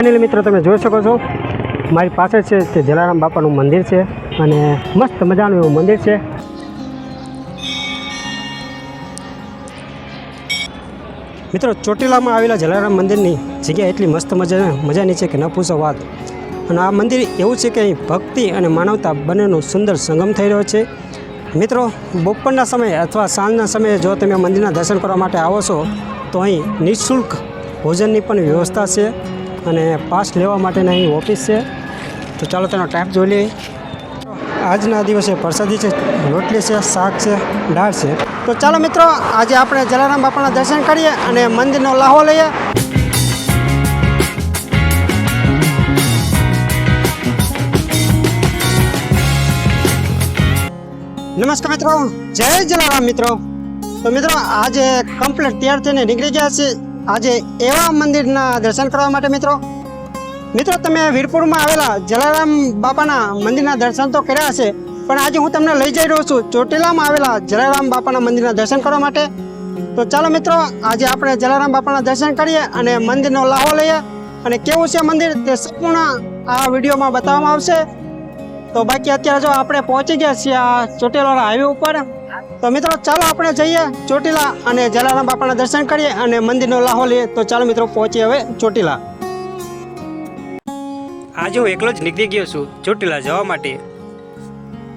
Finally મિત્રો તમે જોઈ શકો છો મારી પાસે છે તે જલારામ બાપાનું મંદિર છે અને મસ્ત મજાનું એવું મંદિર છે। મિત્રો ચોટીલામાં આવેલા જલારામ મંદિરની જગ્યા એટલી મસ્ત મજાની છે કે ન પૂછો વાત। અને આ મંદિર એવું છે કે અહીં ભક્તિ અને માનવતા બંનેનો સુંદર સંગમ થઈ રહ્યો છે। મિત્રો બપોરના સમયે અથવા સાંજના સમયે જો તમે મંદિરના દર્શન કરવા માટે આવો છો તો અહીં નિઃશુલ્ક ભોજનની પણ વ્યવસ્થા છે અને પાસ લેવા માટેની અહીં ઓફિસ છે। તો ચાલો તેનો ટાઈપ જોઈ લઈએ। આજના દિવસે પ્રસાદી છે, રોટલી છે, શાક છે, દાળ છે। તો ચાલો મિત્રો આજે આપણે જલારામ બાપાના દર્શન કરીએ અને મંદિરનો લાહો લઈએ। નમસ્કાર મિત્રો, જય જલારામ મિત્રો। તો મિત્રો આજે કમ્પ્લીટ તૈયાર થઈને નીકળી ગયા છે આજે એવા મંદિરના દર્શન કરવા માટે। મિત્રો તમે વીરપુરમાં આવેલા જલારામ બાપાના મંદિરના દર્શન તો કર્યા હશે, પણ આજે હું તમને લઈ જઈ રહ્યો છું ચોટીલામાં આવેલા જલારામ બાપાના મંદિરના દર્શન કરવા માટે। તો ચાલો મિત્રો આજે આપણે જલારામ બાપાના દર્શન કરીએ અને મંદિરનો લાહો લઈએ અને કેવું છે મંદિર તે સંપૂર્ણ આ વિડીયોમાં બતાવવામાં આવશે। તો બાકી અત્યારે જો આપણે પહોંચી ગયા છીએ આ ચોટીલા હાઈવે ઉપર। તો મિત્રો ચાલો આપણે જઈએ ચોટીલા અને જલારામ બાપાના દર્શન કરીએ અને મંદિરનો લાહો લઈએ। તો ચાલો મિત્રો પહોંચીએ હવે ચોટીલા। આજે હું એકલો જ નીકળી ગયો છું ચોટીલા જવા માટે।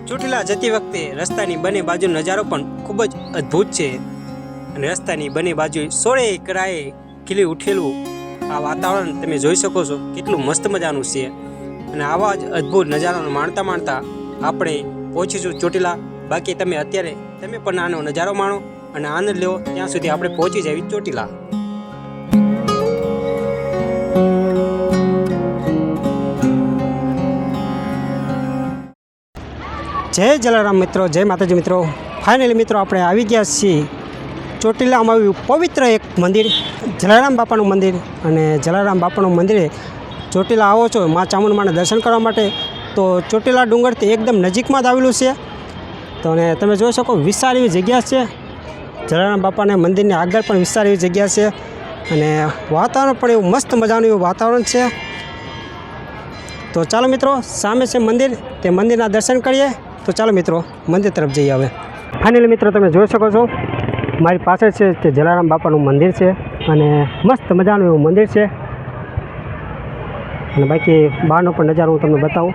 ચોટીલા જતી વખતે રસ્તાની બંને બાજુ નજારો પણ ખૂબ જ અદ્ભુત છે અને રસ્તાની બંને બાજુ સોળે કરાએ ખીલી ઉઠેલું આ વાતાવરણ તમે જોઈ શકો છો કેટલું મસ્ત મજાનું છે। અને આવા જ અદ્ભુત નજારાને માણતા માણતા આપણે પહોંચીશું ચોટીલા। બાકી તમે અત્યારે તમે પણ આનો નજારો માણો અને આનંદ લેવો, ત્યાં સુધી આપણે પહોંચી જઈએ ચોટીલા। જય જલારામ મિત્રો, જય માતાજી મિત્રો। ફાઇનલી મિત્રો આપણે આવી ગયા છીએ ચોટીલામાં આવ્યું પવિત્ર એક મંદિર જલારામ બાપાનું મંદિર। અને જલારામ બાપાનું મંદિરે ચોટીલા આવો છો મા ચામુંડમાના દર્શન કરવા માટે તો ચોટીલા ડુંગરથી એકદમ નજીકમાં જ આવેલું છે। તો અને તમે જોઈ શકો વિશાળ એવી જગ્યા છે, જલારામ બાપાના મંદિરની આગળ પણ વિશાળ એવી જગ્યા છે અને વાતાવરણ પણ એવું મસ્ત મજાનું એવું વાતાવરણ છે। તો ચાલો મિત્રો સામે છે મંદિર, તે મંદિરના દર્શન કરીએ। તો ચાલો મિત્રો મંદિર તરફ જઈએ હવે। ફાઇનલી મિત્રો તમે જોઈ શકો છો મારી પાસે છે તે જલારામ બાપાનું મંદિર છે અને મસ્ત મજાનું એવું મંદિર છે અને બાકી બહારનો પણ નજારો હું તમને બતાવું।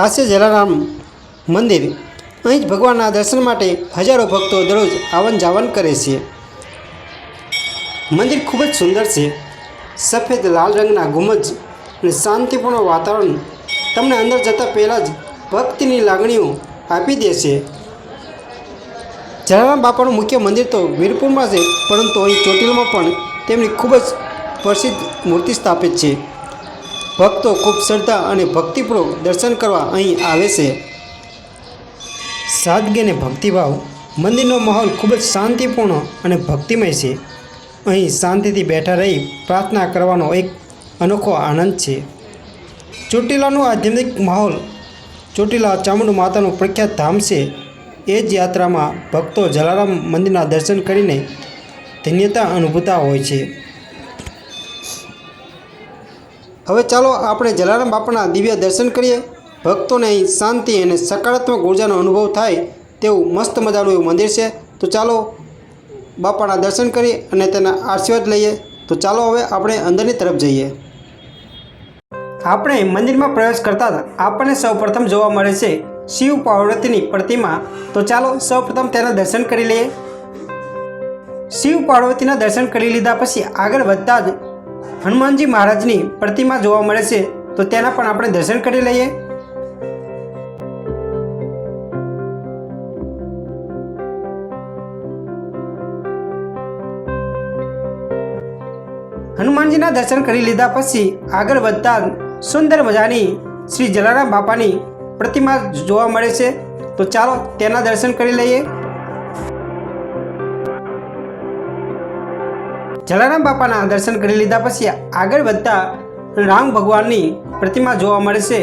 આ છે જલારામ મંદિર। અહીં જ ભગવાનના દર્શન માટે હજારો ભક્તો દરરોજ આવન જાવન કરે છે। મંદિર ખૂબ જ સુંદર છે, સફેદ લાલ રંગના ગુંબજ અને શાંતિપૂર્ણ વાતાવરણ તમને અંદર જતાં પહેલાં જ ભક્તિની લાગણીઓ આપી દેશે। જલારામ બાપાનું મુખ્ય મંદિર તો વીરપુરમાં છે, પરંતુ અહીં ચોટીલામાં પણ તેમની ખૂબ જ પ્રસિદ્ધ મૂર્તિ સ્થાપિત છે। ભક્તો ખૂબ શ્રદ્ધા અને ભક્તિપૂર્વક દર્શન કરવા અહીં આવે છે। સાદગી અને ભક્તિભાવ, મંદિરનો માહોલ ખૂબ જ શાંતિપૂર્ણ અને ભક્તિમય છે। અહીં શાંતિથી બેઠા રહી પ્રાર્થના કરવાનો એક અનોખો આનંદ છે। ચોટીલાનું આધ્યાત્મિક માહોલ, ચોટીલા ચામુંડ માતાનું પ્રખ્યાત ધામ છે। એ જ યાત્રામાં ભક્તો જલારામ મંદિરના દર્શન કરીને ધન્યતા અનુભવતા હોય છે। હવે ચાલો આપણે જલારામ બાપાના દિવ્ય દર્શન કરીએ। ભક્તોને અહીં શાંતિ અને સકારાત્મક ઉર્જાનો અનુભવ થાય તેવું મસ્ત મજાનું એવું મંદિર છે। તો ચાલો બાપાના દર્શન કરી અને તેના આશીર્વાદ લઈએ। તો ચાલો હવે આપણે અંદરની તરફ જઈએ। આપણે મંદિરમાં પ્રવેશ કરતાં આપણને સૌપ્રથમ જોવા મળે છે શિવ પાર્વતીની પ્રતિમા। તો ચાલો સૌપ્રથમ તેના દર્શન કરી લઈએ। શિવ પાર્વતીના દર્શન કરી લીધા પછી આગળ વધતા જ હનુમાનજી મહારાજની પ્રતિમા જોવા મળે છે, તો તેના પણ આપણે દર્શન કરી લઈએ। હનુમાનજીના દર્શન કરી લીધા પછી આગળ વધતા સુંદર મજાની શ્રી જલારામ બાપાની પ્રતિમા જોવા મળે છે, તો ચાલો તેના દર્શન કરી લઈએ। જલારામ બાપાના દર્શન કરી લીધા પછી આગળ વધતા રામ ભગવાનની પ્રતિમા જોવા મળે છે,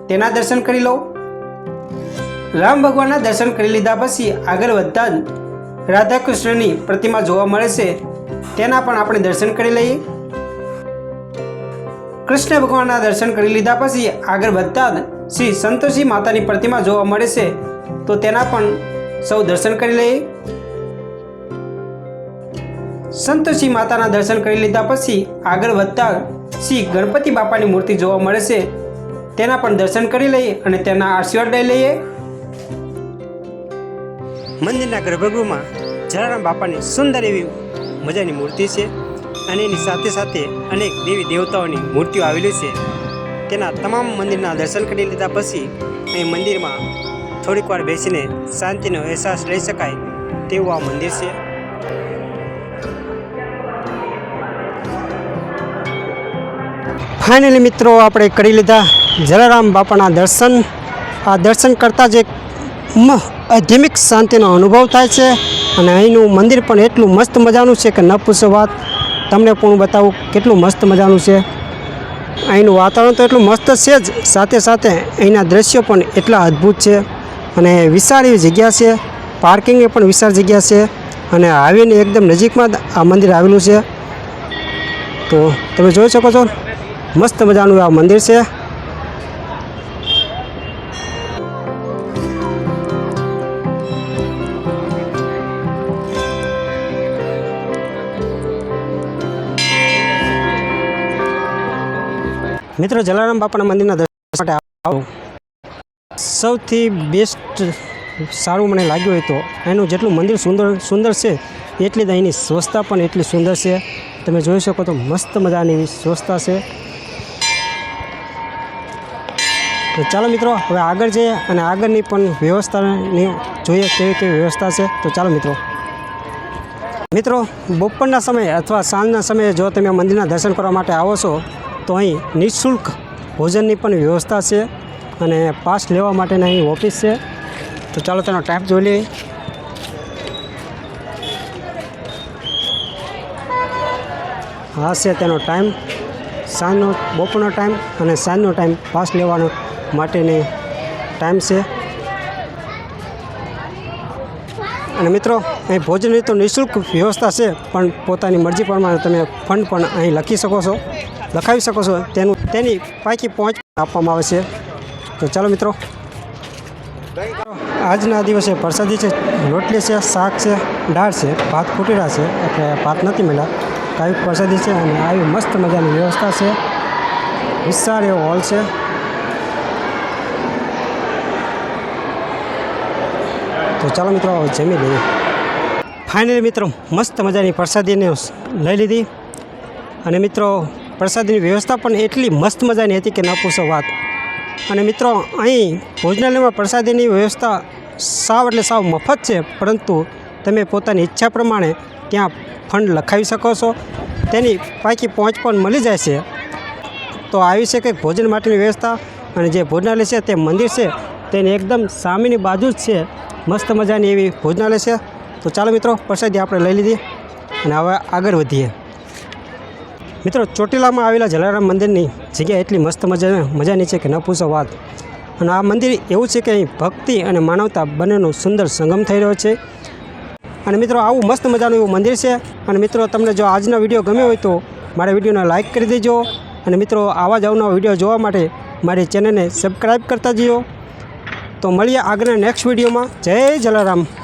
તેના દર્શન કરી લો। રામ ભગવાનના દર્શન કરી લીધા પછી આગળ વધતા જ રાધા કૃષ્ણની પ્રતિમા જોવા મળે છે, તેના પણ આપણે દર્શન કરી લઈએ। કૃષ્ણ ભગવાનના દર્શન કરી લીધા પછી આગળ વધતા જ શ્રી સંતોષી માતાની પ્રતિમા જોવા મળે છે, તો તેના પણ સૌ દર્શન કરી લઈએ। સંતોષી માતાના દર્શન કરી લીધા પછી આગળ વધતા શ્રી ગણપતિ બાપાની મૂર્તિ જોવા મળે છે, તેના પણ દર્શન કરી લઈએ અને તેના આશીર્વાદ લઈ લઈએ। મંદિરના ગર્ભગૃહમાં જલારામ બાપાની સુંદર એવી મજાની મૂર્તિ છે અને એની સાથે સાથે અનેક દેવી દેવતાઓની મૂર્તિઓ આવેલી છે। તેના તમામ મંદિરના દર્શન કરી લીધા પછી અહીં મંદિરમાં થોડીક વાર બેસીને શાંતિનો અહેસાસ લઈ શકાય તેવું આ મંદિર છે। ફાઇનલી મિત્રો આપણે કરી લીધા જલારામ બાપાના દર્શન। આ દર્શન કરતાં જ એક આધ્યાત્મિક શાંતિનો અનુભવ થાય છે અને અહીંનું મંદિર પણ એટલું મસ્ત મજાનું છે કે ન પૂછો વાત। તમને પણ બતાવું કેટલું મસ્ત મજાનું છે। અહીંનું વાતાવરણ તો એટલું મસ્ત છે જ, સાથે સાથે અહીંના દ્રશ્યો પણ એટલા અદ્ભુત છે અને વિશાળ એવી જગ્યા છે। પાર્કિંગની પણ વિશાળ જગ્યા છે અને હાઈવેની એકદમ નજીકમાં જ આ મંદિર આવેલું છે। તો તમે જોઈ શકો છો મસ્ત મજાનું આ મંદિર છે। મિત્રો જલારામ બાપાના મંદિરના દર્શન માટે આવો। સૌથી બેસ્ટ સારું મને લાગ્યું હોય તો એનું જેટલું મંદિર સુંદર છે એટલી જ અહીંની સ્વચ્છતા પણ એટલી સુંદર છે। તમે જોઈ શકો તો મસ્ત મજાની એવી સ્વચ્છતા છે। તો ચાલો મિત્રો હવે આગળ જઈએ અને આગળની પણ વ્યવસ્થાની જોઈએ કેવી કેવી વ્યવસ્થા છે। તો ચાલો મિત્રો બપોરના સમયે અથવા સાંજના સમયે જો તમે મંદિરના દર્શન કરવા માટે આવો છો તો અહીં નિઃશુલ્ક ભોજનની પણ વ્યવસ્થા છે અને પાસ લેવા માટેની અહીં ઓફિસ છે। તો ચાલો તેનો ટાઈમ જોઈ લઈએ। આ છે તેનો ટાઈમ, સાંજનો બપોરનો ટાઈમ અને સાંજનો ટાઈમ પાસ લેવાનો માટેની ટાઈમ છે। અને મિત્રો અહીં ભોજનની તો નિઃશુલ્ક વ્યવસ્થા છે, પણ પોતાની મરજી પ્રમાણે તમે ફંડ પણ અહીં લખાવી શકો છો। તેની પાકી પહોંચ આપવામાં આવે છે। તો ચાલો મિત્રો આજના દિવસે પ્રસાદી છે, રોટલી છે, શાક છે, દાળ છે, ભાત ખૂટેલા છે એટલે ભાત નથી મળ્યા, આવી પ્રસાદી છે અને આવી મસ્ત મજાની વ્યવસ્થા છે। વિશાળ એવો હોલ છે। તો ચાલો મિત્રો જમી લઈએ। ફાઇનલી મિત્રો મસ્ત મજાની પ્રસાદીને લઈ લીધી અને મિત્રો પ્રસાદીની વ્યવસ્થા પણ એટલી મસ્ત મજાની હતી કે ન પૂછો વાત। અને મિત્રો અહીં ભોજનાલયમાં પ્રસાદીની વ્યવસ્થા સાવ મફત છે, પરંતુ તમે પોતાની ઈચ્છા પ્રમાણે ત્યાં ફંડ લખાવી શકો છો, તેની પાકી પહોંચ પણ મળી જાય છે। તો આવી છે કે ભોજન માટેની વ્યવસ્થા અને જે ભોજનાલય છે તે મંદિર છે તેની એકદમ સામેની બાજુ જ છે, મસ્ત મજાની એવી ભોજનાલય છે। તો ચાલો મિત્રો પ્રસાદી આપણે લઈ લીધી અને હવે આગળ વધીએ। મિત્રો ચોટીલામાં આવેલા જલારામ મંદિરની જગ્યા એટલી મસ્ત મજાની છે કે ન પૂછો વાત। અને આ મંદિર એવું છે કે અહીં ભક્તિ અને માનવતા બંનેનો સુંદર સંગમ થઈ રહ્યો છે। અને મિત્રો આવું મસ્ત મજાનું એવું મંદિર છે। અને મિત્રો તમને જો આજનો વિડીયો ગમ્યો હોય તો મારા વિડીયોને લાઇક કરી દેજો અને મિત્રો આવા જ અવનવા વિડીયો જોવા માટે મારી ચેનલને સબસ્ક્રાઈબ કરતા જજો। તો મળીએ આગળના નેક્સ્ટ વિડીયોમાં। જય જલારામ।